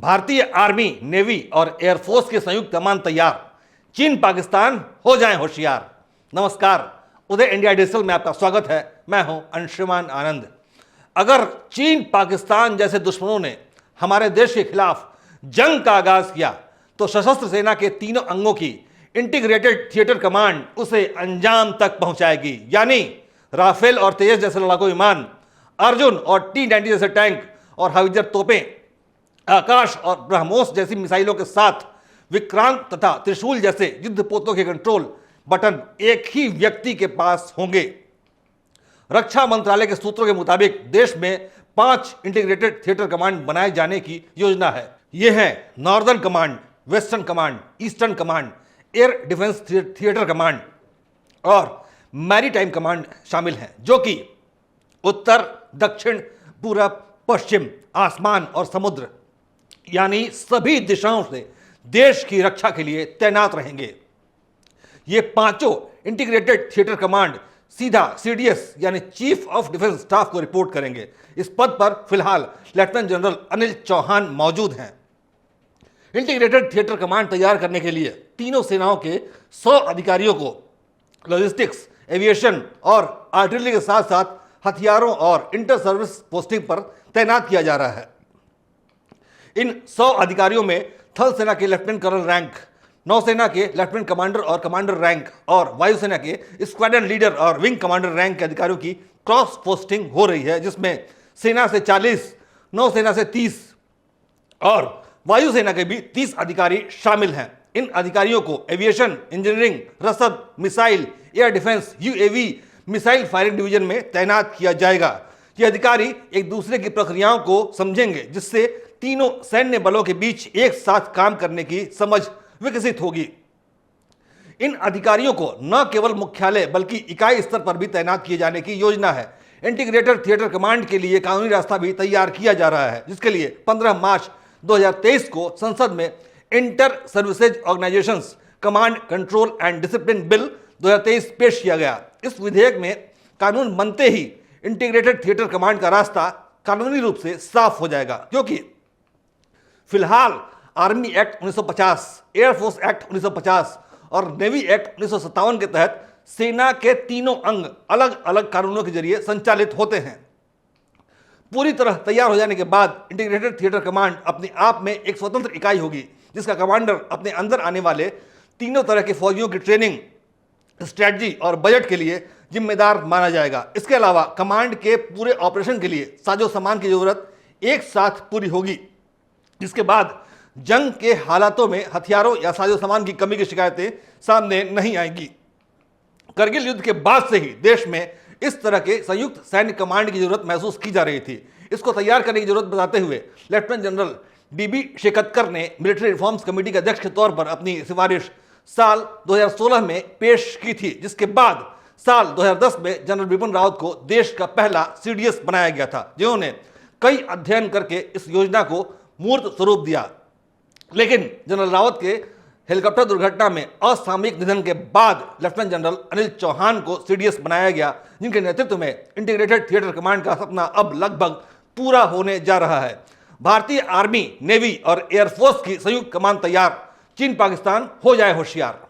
भारतीय army, navy और air force की संयुक्त कमान तैयार, चीन पाकिस्तान हो जाएं होशियार। नमस्कार, उदय इंडिया डिजिटल में आपका स्वागत है। मैं हूं अंशुमान आनंद। अगर चीन पाकिस्तान जैसे दुश्मनों ने हमारे देश के खिलाफ जंग का आगाज किया तो सशस्त्र सेना के तीनों अंगों की इंटीग्रेटेड थिएटर कमांड उसे अंजाम तक पहुंचाएगी। यानी राफेल और तेजस जैसे लड़ाकू विमान, अर्जुन और T-90 जैसे टैंक और हविजर तोपें, आकाश और ब्रह्मोस जैसी मिसाइलों के साथ विक्रांत तथा त्रिशूल जैसे युद्धपोतों के कंट्रोल बटन एक ही व्यक्ति के पास होंगे। रक्षा मंत्रालय के सूत्रों के मुताबिक देश में 5 इंटीग्रेटेड थिएटर कमांड बनाए जाने की योजना है। ये हैं northern command, western command, eastern command, air defence theatre command और मैरीटाइम कमांड शामिल हैं, जो कि उत्तर, दक्षिण, पूरब, पश्चिम, आसमान और समुद्र यानी सभी दिशाओं से देश की रक्षा के लिए तैनात रहेंगे। ये पांचों इंटीग्रेटेड थिएटर कमांड सीधा CDS यानी चीफ ऑफ डिफेंस स्टाफ को रिपोर्ट करेंगे। इस पद पर फिलहाल लेफ्टिनेंट जनरल अनिल चौहान मौजूद हैं। इंटीग्रेटेड थिएटर कमांड तैयार करने के लिए तीनों सेनाओं के 100 अधिकारियों को लॉजिस्टिक्स, एविएशन और आर्टिलरी के साथ साथ हथियारों और इंटर सर्विस पोस्टिंग पर तैनात किया जा रहा है। इन 100 अधिकारियों में थल सेना के लेफ्टिनेंट कर्नल रैंक, नौसेना के लेफ्टिनेंट कमांडर और कमांडर रैंक और वायुसेना के स्क्वाड्रन लीडर और विंग कमांडर रैंक के अधिकारियों की क्रॉस पोस्टिंग हो रही है, जिसमें सेना से 40, नौसेना से 30 और वायुसेना के भी 30 अधिकारी शामिल हैं। इन अधिकारियों को एविएशन, इंजीनियरिंग, रसद, missile, air defence, UAV, missile firing division में तैनात किया जाएगा। ये अधिकारी एक दूसरे की प्रक्रियाओं को समझेंगे, जिससे तीनों सैन्य बलों के बीच एक साथ काम करने की समझ विकसित होगी। इन अधिकारियों को न केवल मुख्यालय बल्कि इकाई स्तर पर भी तैनात किए जाने की योजना है। इंटीग्रेटेड थिएटर कमांड के लिए कानूनी रास्ता भी तैयार किया जा रहा है, जिसके लिए 15 मार्च 2023 को संसद में inter services organisations command control and discipline bill 2023 पेश किया गया। इस विधेयक में कानून बनते ही इंटीग्रेटेड थिएटर कमांड का रास्ता कानूनी रूप से साफ हो जाएगा, क्योंकि फिलहाल आर्मी एक्ट 1950, एयरफोर्स एक्ट 1950 और नेवी एक्ट 1957 के तहत सेना के तीनों अंग अलग अलग कानूनों के जरिए संचालित होते हैं। पूरी तरह तैयार हो जाने के बाद इंटीग्रेटेड थिएटर कमांड अपने आप में एक स्वतंत्र इकाई होगी, जिसका कमांडर अपने अंदर आने वाले तीनों तरह के फौजियों की ट्रेनिंग, स्ट्रेटजी और बजट के लिए जिम्मेदार माना जाएगा। इसके अलावा कमांड के पूरे ऑपरेशन के लिए साजो सामान की जरूरत एक साथ पूरी होगी, जिसके बाद जंग के हालातों में हथियारों या साजो सामान की कमी की शिकायतें सामने नहीं आएंगी। करगिल युद्ध के बाद से ही देश में इस तरह के संयुक्त सैन्य कमांड की जरूरत महसूस की जा रही थी। इसको तैयार करने की जरूरत बताते हुए लेफ्टिनेंट जनरल DB शेकतकर ने मिलिट्री रिफॉर्म्स कमेटी के अध्यक्ष के तौर पर अपनी सिफारिश साल 2016 में पेश की थी, जिसके बाद साल 2010 में जनरल बिपिन रावत को देश का पहला CDS बनाया गया था, जिन्होंने कई अध्ययन करके इस योजना को मूर्त स्वरूप दिया। लेकिन जनरल रावत के हेलीकॉप्टर दुर्घटना में असामयिक निधन के बाद लेफ्टिनेंट जनरल अनिल चौहान को CDS बनाया गया, जिनके नेतृत्व में इंटीग्रेटेड थिएटर कमांड का सपना अब लगभग पूरा होने जा रहा है। भारतीय आर्मी, नेवी और एयरफोर्स की संयुक्त कमान तैयार, चीन पाकिस्तान हो जाए होशियार।